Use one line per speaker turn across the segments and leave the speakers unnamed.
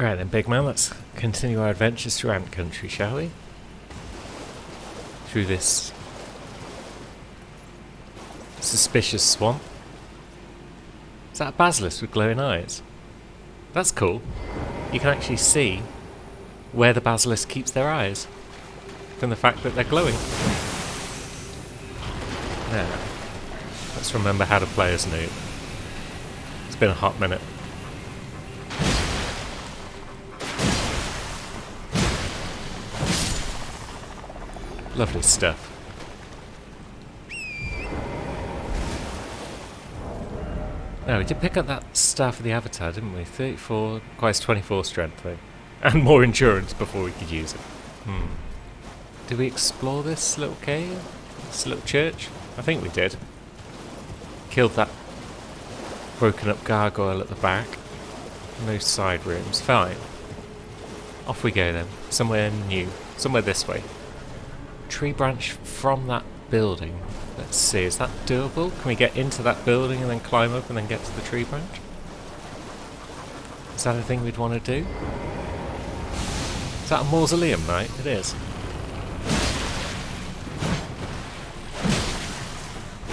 Right then, big man, let's continue our adventures through Ant Country, shall we? Through this suspicious swamp. Is that a basilisk with glowing eyes? That's cool. You can actually see where the basilisk keeps their eyes from the fact that they're glowing. Now, let's remember how to play as Noob. It's been a hot minute. Lovely stuff. No, we did pick up that Staff of the Avatar, didn't we? 34, requires 24 strength though. And more endurance before we could use it. Did we explore this little cave? This little church? I think we did. Killed that broken up gargoyle at the back. No side rooms. Fine. Off we go then. Somewhere new. Somewhere this way. Tree branch from that building. Let's see, is that doable? Can we get into that building and then climb up and then get to the tree branch? Is that a thing we'd want to do? Is that a mausoleum, right? It is.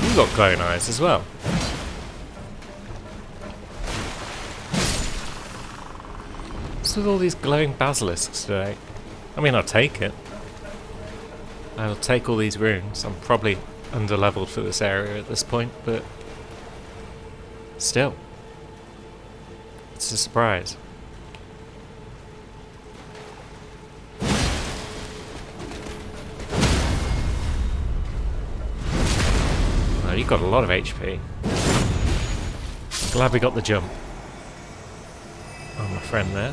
You've got glowing eyes as well. What's with all these glowing basilisks today? I mean, I'll take it. I'll take all these runes. I'm probably under-leveled for this area at this point, but still. It's a surprise. Oh, you've got a lot of HP. Glad we got the jump. Oh, my friend there.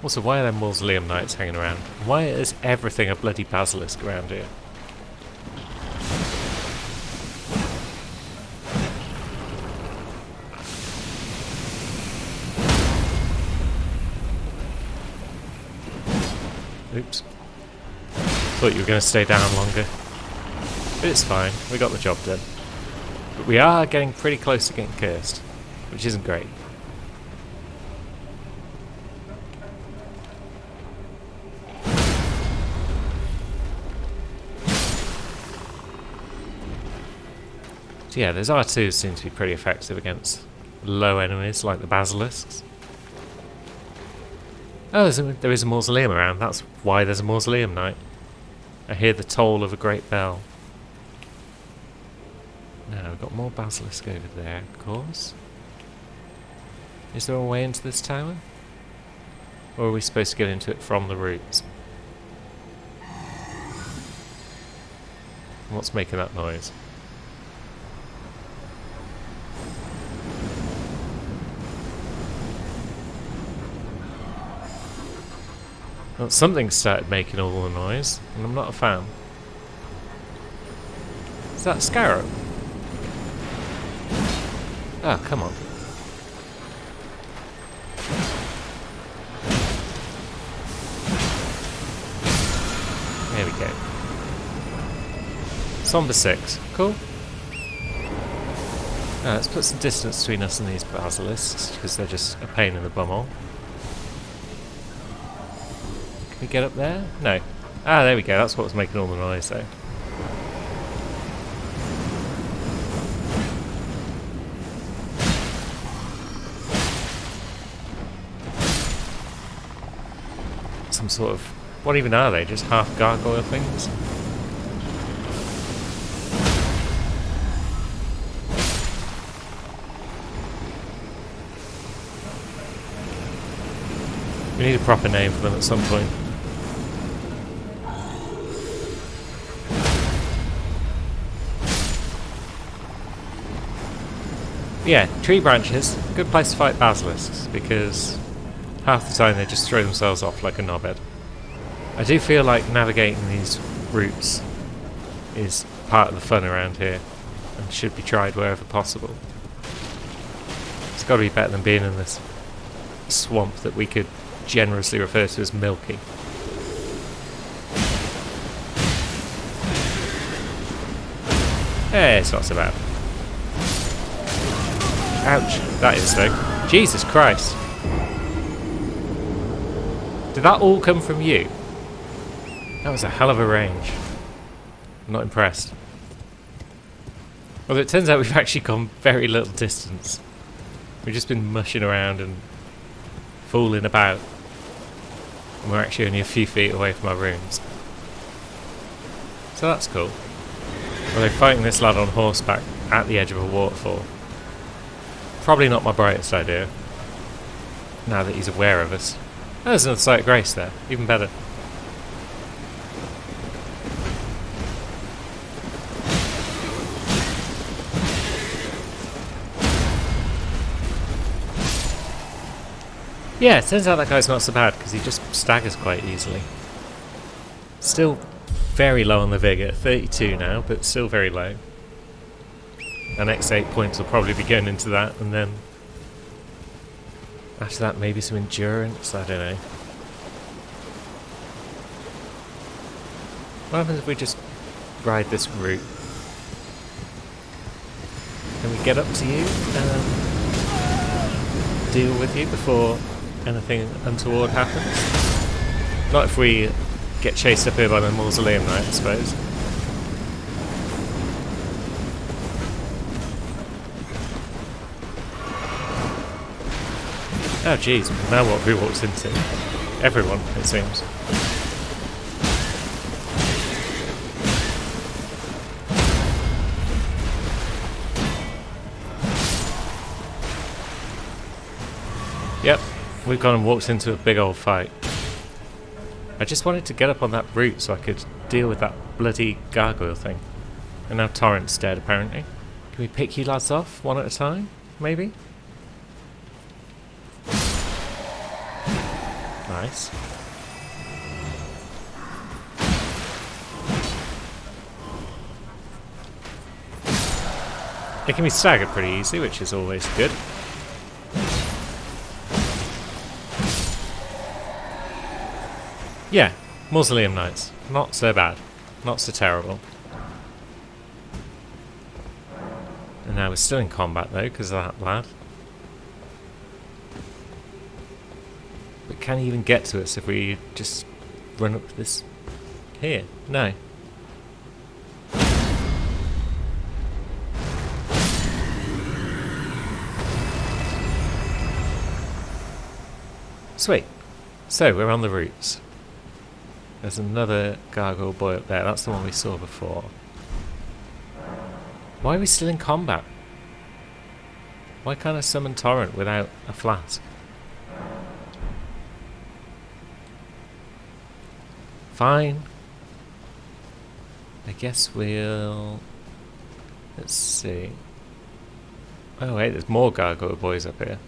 Also, why are there mausoleum knights hanging around? Why is everything a bloody basilisk around here? Oops. Thought you were going to stay down longer. But it's fine, we got the job done. But we are getting pretty close to getting cursed, which isn't great. So yeah, those R2s seem to be pretty effective against low enemies like the basilisks. Oh, there is a mausoleum around. That's why there's a mausoleum knight. I hear the toll of a great bell. Now, we've got more basilisk over there, of course. Is there a way into this tower? Or are we supposed to get into it from the roots? What's making that noise? Well, something started making all the noise, and I'm not a fan. Is that a scarab? Oh, come on. There we go. Somber 6. Cool. Now, let's put some distance between us and these basilisks, because they're just a pain in the bumhole. Can we get up there? No. Ah, there we go. That's what was making all the noise, though. Some sort of... What even are they? Just half gargoyle things? We need a proper name for them at some point. Yeah, tree branches, good place to fight basilisks, because half the time they just throw themselves off like a knobhead. I do feel like navigating these routes is part of the fun around here, and should be tried wherever possible. It's got to be better than being in this swamp that we could generously refer to as milky. It's not so bad. Ouch. That is, though. Jesus Christ. Did that all come from you? That was a hell of a range. I'm not impressed. Well, it turns out we've actually gone very little distance. We've just been mushing around and fooling about. And we're actually only a few feet away from our rooms. So that's cool. Well, they're fighting this lad on horseback at the edge of a waterfall. Probably not my brightest idea. Now that he's aware of us. Oh, there's another sight of grace there. Even better. Yeah, it turns out that guy's not so bad because he just staggers quite easily. Still very low on the vigour, 32 now, but still very low. Our next 8 points will probably be going into that, and then after that maybe some endurance, I don't know. What happens if we just ride this route? Can we get up to you and deal with you before anything untoward happens? Not if we get chased up here by the Mausoleum Knight, I suppose. Oh jeez, now what have we walked into? Everyone, it seems. Yep, we've gone and walked into a big old fight. I just wanted to get up on that route so I could deal with that bloody gargoyle thing. And now Torrent's dead, apparently. Can we pick you lads off one at a time, maybe? Nice. It can be staggered pretty easy, which is always good. Yeah, Mausoleum Knights. Not so bad. Not so terrible. And now we're still in combat though, because of that lad. But can he even get to us if we just run up this here? No. Sweet. So, we're on the routes. There's another gargoyle boy up there. That's the one we saw before. Why are we still in combat? Why can't I summon Torrent without a flask? Fine. I guess we'll... Let's see. Oh wait, there's more gargoyle boys up here.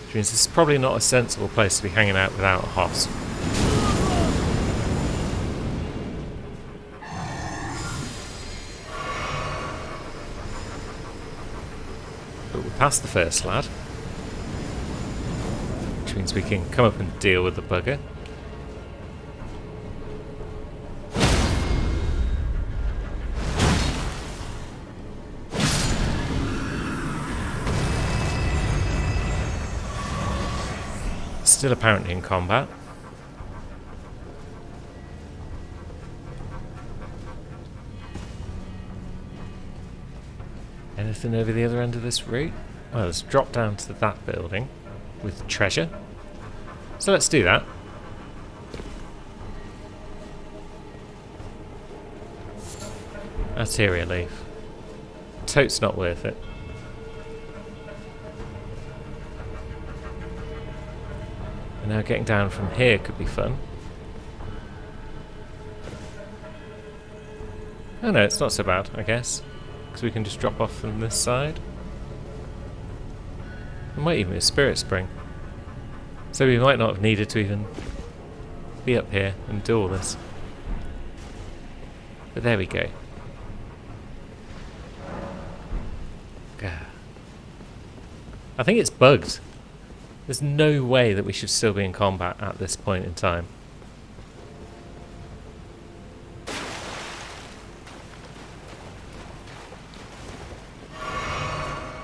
Which means this is probably not a sensible place to be hanging out without a hoss. But we're past the first lad. Which means we can come up and deal with the bugger. Still apparently in combat. Anything over the other end of this route? Well, let's drop down to that building with treasure. So let's do that. Arteria leaf. Totes not worth it. And now getting down from here could be fun. Oh no, it's not so bad, I guess. Because we can just drop off from this side. There might even be a spirit spring. So we might not have needed to even be up here and do all this. But there we go. Gah. I think it's bugged. There's no way that we should still be in combat at this point in time.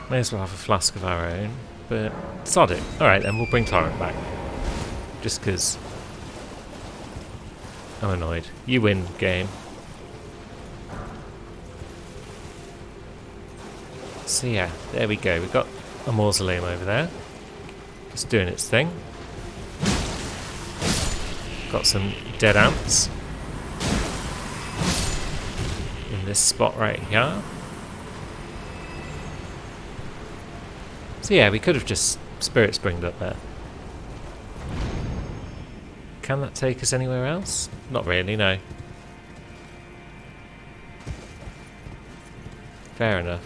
May as well have a flask of our own, but sod it. Alright then, we'll bring Torrent back. Just because I'm annoyed. You win, game. So yeah, there we go. We've got a mausoleum over there. Just doing its thing. Got some dead ants in this spot right here. So yeah, we could have just spirit springed up there. Can that take us anywhere else? Not really, no. Fair enough.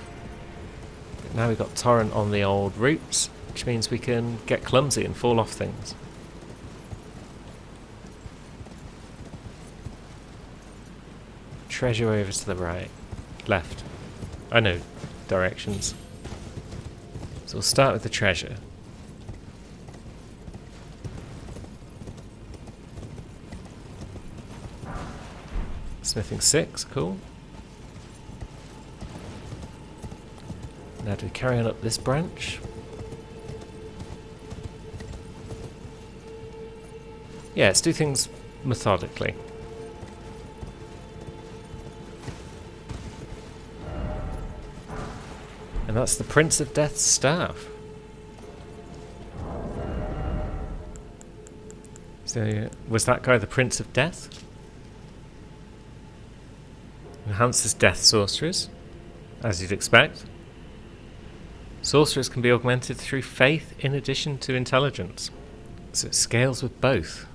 But now we've got Torrent on the old routes, which means we can get clumsy and fall off things. Treasure over to the right. Left. I know directions. So we'll start with the treasure. Smithing 6, cool. Now do we carry on up this branch? Yeah, let's do things methodically. And that's the Prince of Death's staff. So, was that guy the Prince of Death? Enhances death sorcerers, as you'd expect. Sorcerers can be augmented through faith in addition to intelligence. So it scales with both.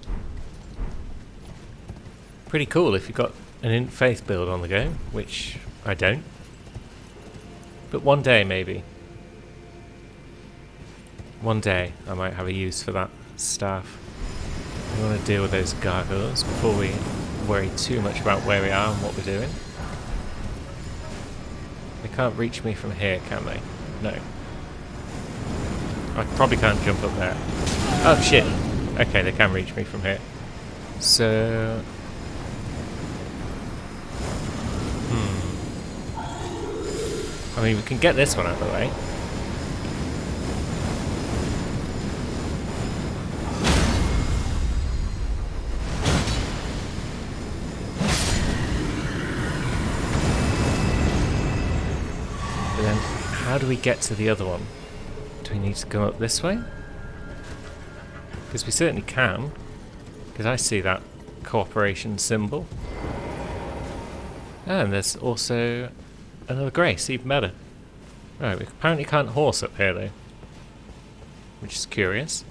Pretty cool if you've got an int faith build on the go, which I don't. But one day, maybe. One day, I might have a use for that staff. We want to deal with those gargoyles before we worry too much about where we are and what we're doing. They can't reach me from here, can they? No. I probably can't jump up there. Oh, shit. Okay, they can reach me from here. So... I mean, we can get this one out of the way. But then, how do we get to the other one? Do we need to go up this way? Because we certainly can. Because I see that cooperation symbol. And there's also... another grace, even better. Right, we apparently can't horse up here though. Which is curious.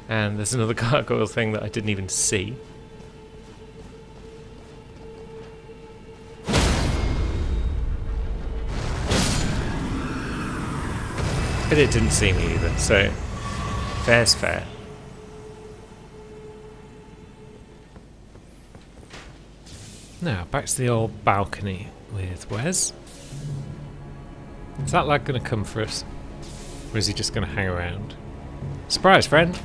And there's another gargoyle thing that I didn't even see. But it didn't see me either, so fair's fair. Now, back to the old balcony with Wes. Is that lad going to come for us? Or is he just going to hang around? Surprise, friend!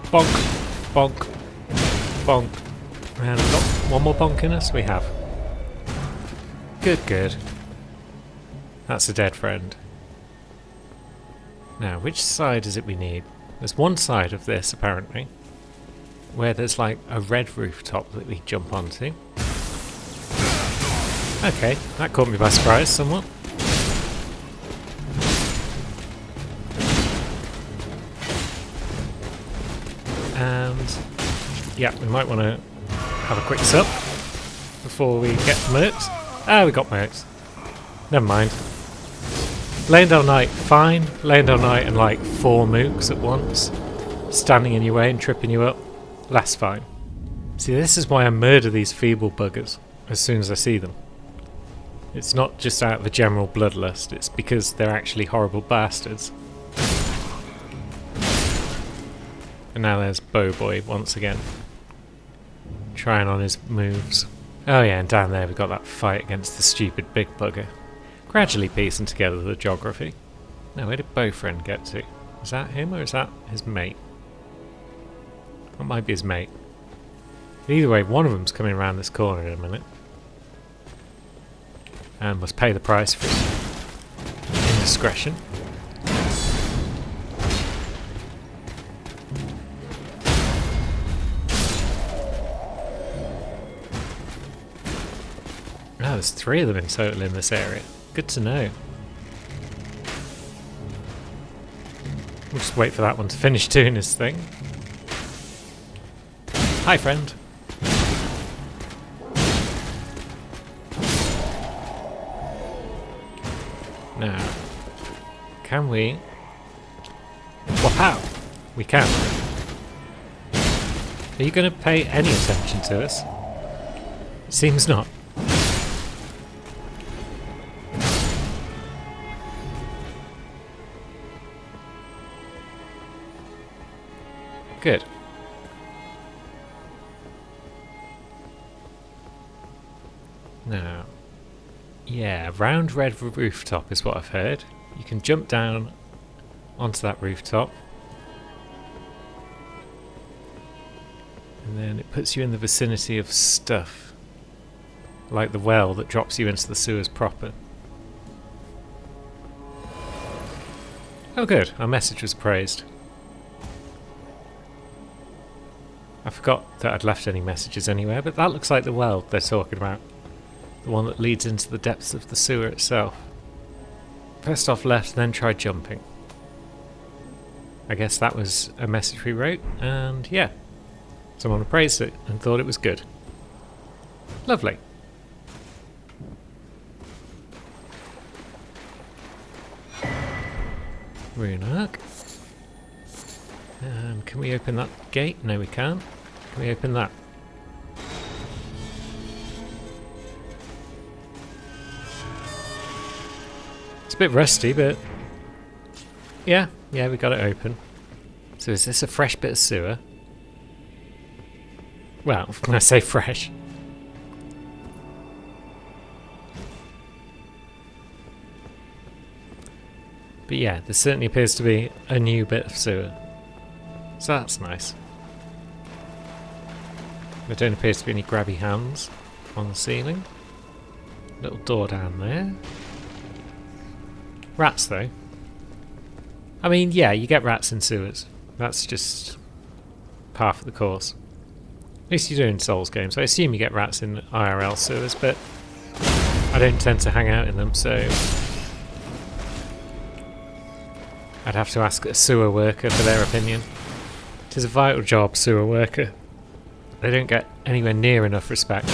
Bonk, bonk, bonk. And we've got one more bonk in us? We have. Good, good. That's a dead friend. Now, which side is it we need? There's one side of this, apparently, where there's like a red rooftop that we jump onto. Okay, that caught me by surprise somewhat. And yeah, we might want to have a quick sup before we get murked. Ah, we got murked. Never mind. Leyndell Knight, fine. Leyndell Knight and like 4 mooks at once, standing in your way and tripping you up. That's fine. See, this is why I murder these feeble buggers as soon as I see them. It's not just out of a general bloodlust, it's because they're actually horrible bastards. And now there's Bowboy once again, trying on his moves. Oh yeah, and down there we've got that fight against the stupid big bugger. Gradually piecing together the geography. Now, where did Bowfriend get to? Is that him or is that his mate? That might be his mate. Either way, one of them's coming around this corner in a minute. and must pay the price for his indiscretion. Oh, there's 3 of them in total in this area. Good to know. We'll just wait for that one to finish doing his thing. Hi, friend. Now, can we... Wow! We can. Are you going to pay any attention to us? Seems not. Good. Now, yeah, round red rooftop is what I've heard. You can jump down onto that rooftop. And then it puts you in the vicinity of stuff. Like the well that drops you into the sewers proper. Oh good, our message was praised. I forgot that I'd left any messages anywhere, but that looks like the well they're talking about. The one that leads into the depths of the sewer itself. First off left, then try jumping. I guess that was a message we wrote, and yeah. Someone praised it and thought it was good. Lovely. Rune-arc. Can we open that gate? No, we can't. Can we open that? It's a bit rusty, but yeah, we got it open. So is this a fresh bit of sewer? Well, when I say fresh. But yeah, there certainly appears to be a new bit of sewer. So that's nice. There don't appear to be any grabby hands on the ceiling. Little door down there. Rats though. I mean, yeah, you get rats in sewers. That's just par for the course. At least you do in Souls games. I assume you get rats in IRL sewers, but I don't tend to hang out in them, so I'd have to ask a sewer worker for their opinion. It is a vital job, sewer worker. They don't get anywhere near enough respect.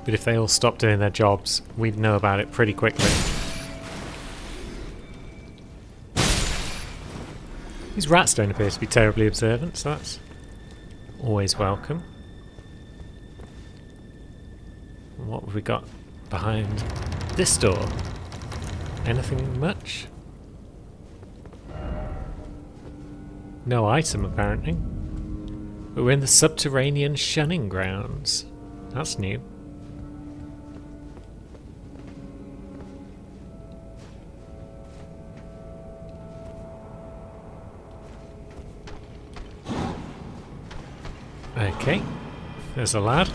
But if they all stopped doing their jobs, we'd know about it pretty quickly. These rats don't appear to be terribly observant, so that's always welcome. And what have we got behind this door? Anything much? No item, apparently. But we're in the subterranean shunning grounds. That's new. Okay, there's a lad.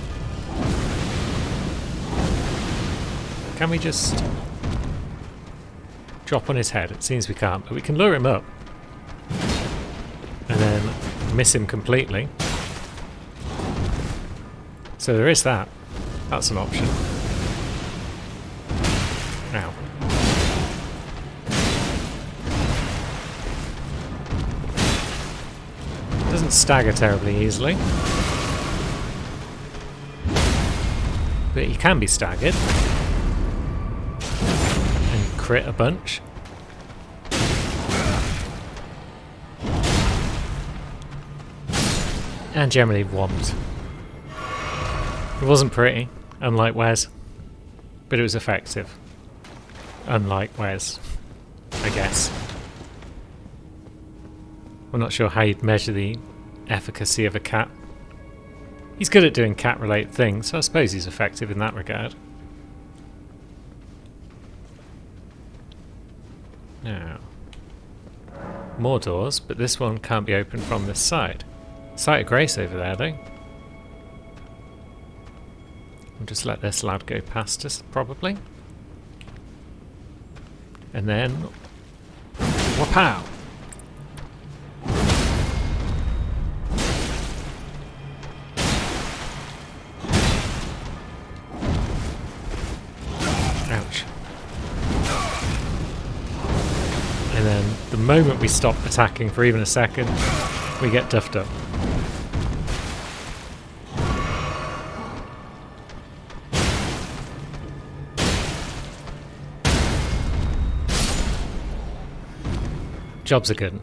Can we just drop on his head? It seems we can't, but we can lure him up. And then miss him completely. So there is that. That's an option. Ow. Doesn't stagger terribly easily. But he can be staggered. And crit a bunch. And generally whomped. It wasn't pretty, unlike Wes, but it was effective. Unlike Wes, I guess. I'm not sure how you'd measure the efficacy of a cat. He's good at doing cat-related things, so I suppose he's effective in that regard. Now, more doors, but this one can't be opened from this side. Site of Grace over there, though. We'll just let this lad go past us, probably. And then... Wapow! Ouch. And then the moment we stop attacking for even a second, we get duffed up. Job's a good one.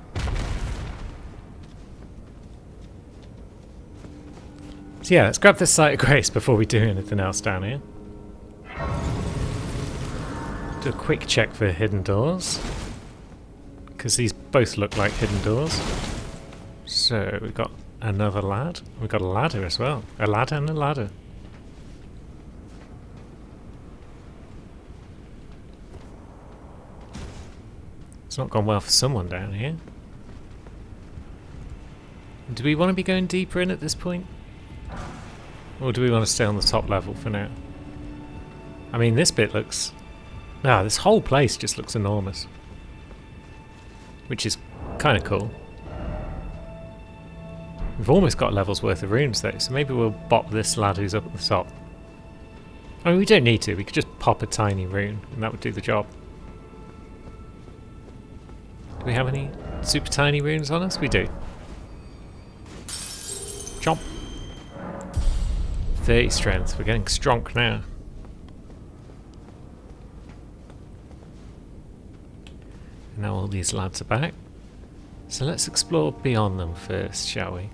So yeah, let's grab this Site of Grace before we do anything else down here. Do a quick check for hidden doors, because these both look like hidden doors. So we've got another lad. We've got a ladder as well. A ladder and a ladder. It's not gone well for someone down here. Do we want to be going deeper in at this point? Or do we want to stay on the top level for now? I mean, this bit looks... No, this whole place just looks enormous. Which is kind of cool. We've almost got a level's worth of runes though, so maybe we'll bop this lad who's up at the top. I mean, we don't need to, we could just pop a tiny rune and that would do the job. Do we have any super tiny runes on us? We do. Chomp. 30 strength. We're getting strong now. And now all these lads are back. So let's explore beyond them first, shall we?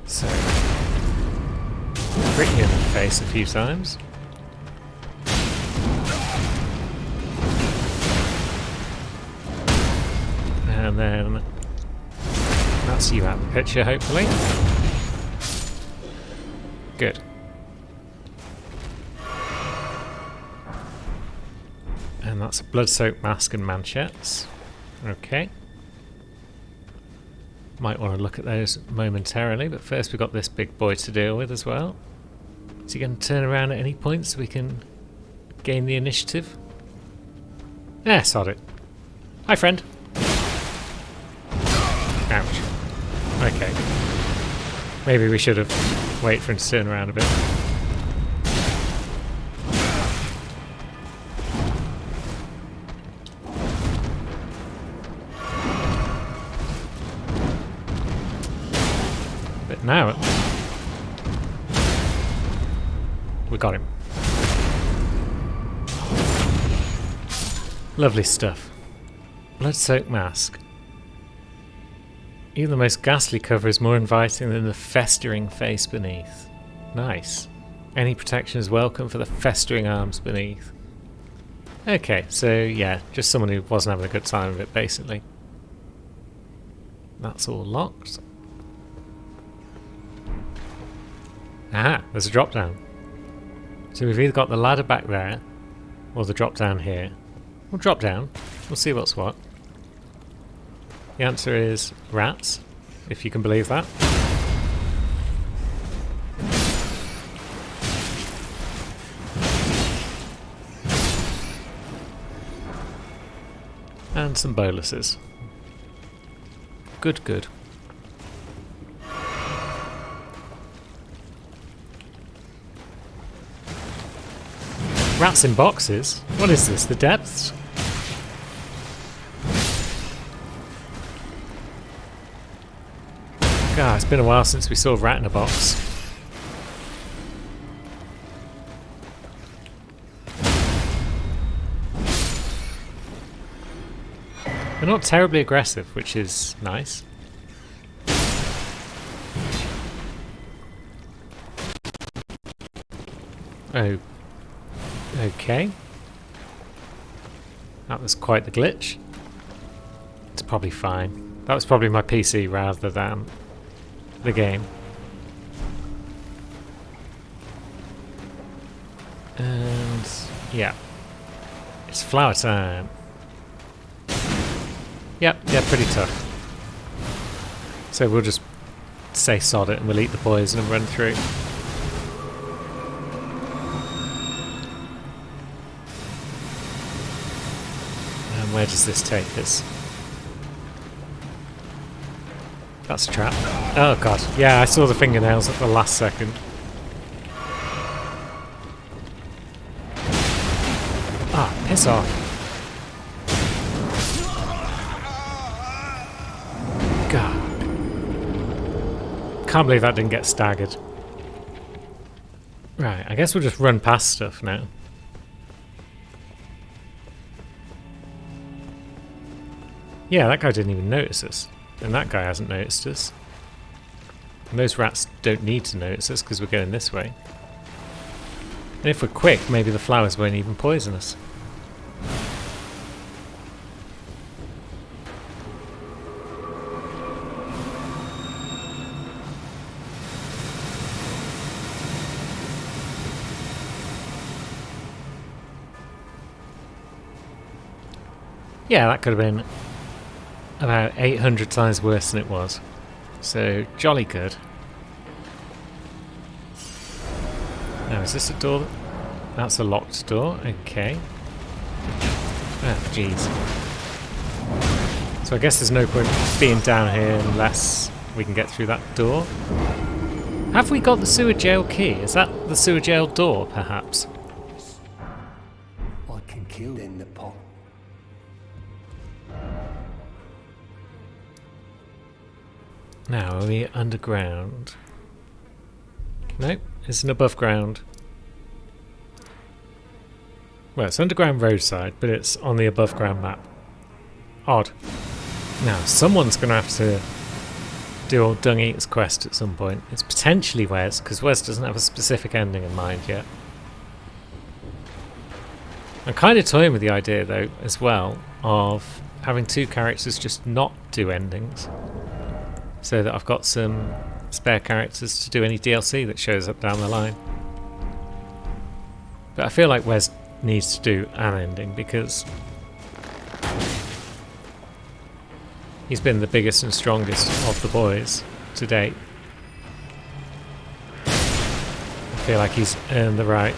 So, crit you in the face a few times. And then that's you out of the picture, hopefully. Good. And that's a blood-soaked mask and manchettes. Okay. Might want to look at those momentarily, but first we've got this big boy to deal with as well. Is he going to turn around at any point so we can gain the initiative? Yeah, sod it. Hi, friend. Ouch. Okay. Maybe we should have waited for him to turn around a bit. But now we got him. Lovely stuff. Blood-soaked mask. Even the most ghastly cover is more inviting than the festering face beneath. Nice. Any protection is welcome for the festering arms beneath. Okay, so yeah, just someone who wasn't having a good time with it, basically. That's all locked. Aha, there's a drop down. So we've either got the ladder back there, or the drop down here. We'll drop down, we'll see what's what. The answer is rats, if you can believe that. And some boluses. Good, good. Rats in boxes? What is this, the depths? God, it's been a while since we saw a rat in a box. They're not terribly aggressive, which is nice. Oh. Okay. That was quite the glitch. It's probably fine. That was probably my PC rather than the game. And yeah. It's flower time. Yep, yeah, pretty tough. So we'll just say sod it and we'll eat the poison and run through. And where does this take us? That's a trap. Oh god, yeah, I saw the fingernails at the last second. Ah, piss off. God. Can't believe that didn't get staggered. Right, I guess we'll just run past stuff now. Yeah, that guy didn't even notice us. And that guy hasn't noticed us. And those rats don't need to notice us because we're going this way. And if we're quick, maybe the flowers won't even poison us. Yeah, that could have been about 800 times worse than it was. So, jolly good. Now, is this a door? That's a locked door. Okay. Oh, jeez. So I guess there's no point being down here unless we can get through that door. Have we got the sewer jail key? Is that the sewer jail door, perhaps?
I can kill in the pot.
Now, are we underground? Nope, it's an above ground. Well, it's underground roadside, but it's on the above ground map. Odd. Now, someone's going to have to do old Dung Eater's quest at some point. It's potentially Wes, because Wes doesn't have a specific ending in mind yet. I'm kind of toying with the idea, though, as well, of having two characters just not do endings. So that I've got some spare characters to do any DLC that shows up down the line. But I feel like Wes needs to do an ending because he's been the biggest and strongest of the boys to date. I feel like he's earned the right.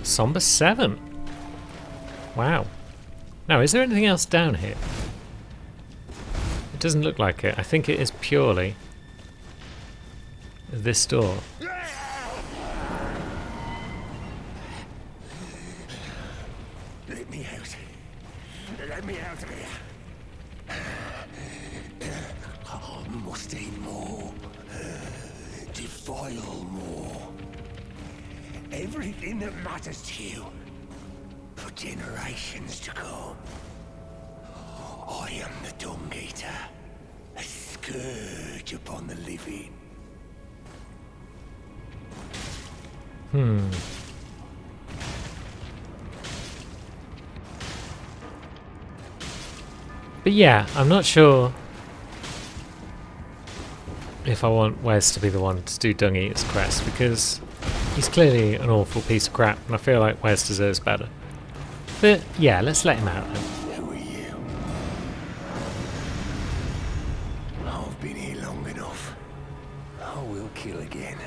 Somber 7. Wow. Now, is there anything else down here? It doesn't look like it. I think it is purely this door.
Let me out. Let me out of here. I must eat more. Defile more. Everything that matters to you. For generations to come. I am the Dung Eater. A scourge upon the living.
But yeah, I'm not sure if I want Wes to be the one to do Dung Eater's quest, because he's clearly an awful piece of crap, and I feel like Wes deserves better. But yeah, let's let him out then.
Who are you? I've been here long enough. I will kill again.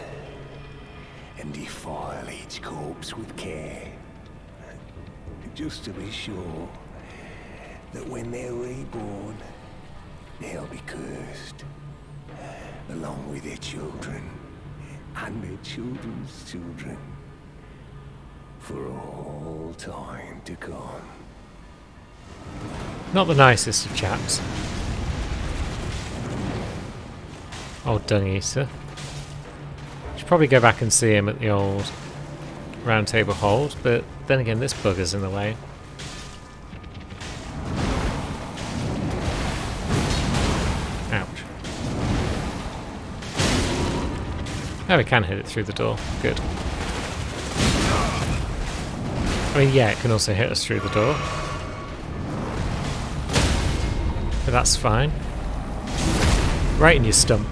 And defile each corpse with care. Just to be sure that when they're reborn, they'll be cursed. Along with their children and their children's children. For all time to come.
Not the nicest of chaps. Old Dung Eater. Should probably go back and see him at the old Round Table Hold, but then again this bugger's in the way. Ouch. Oh, we can hit it through the door. Good. I mean, yeah, it can also hit us through the door. But that's fine. Right in your stump.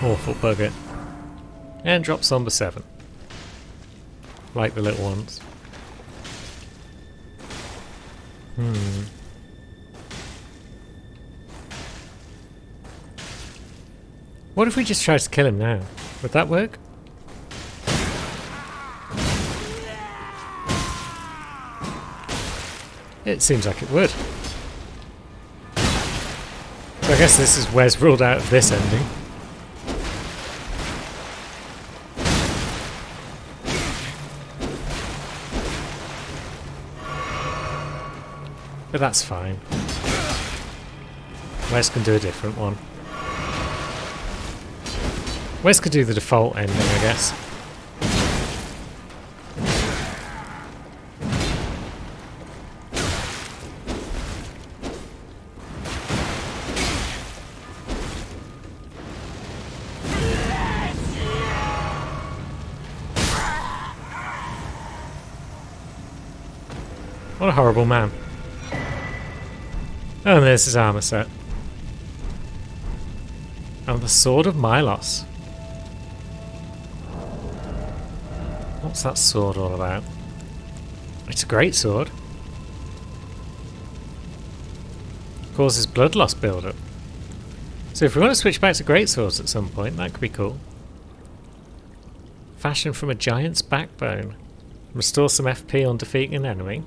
Awful bugger. And drops number 7. Like the little ones. What if we just tried to kill him now? Would that work? It seems like it would. So I guess this is Wes ruled out of this ending. But that's fine. Wes can do a different one. Wes could do the default ending, I guess. What a horrible man. Oh, and there's his armor set. And the Sword of Milos. What's that sword all about? It's a great sword. Causes blood loss build-up. So if we want to switch back to great swords at some point, that could be cool. Fashioned from a giant's backbone. Restore some FP on defeating an enemy.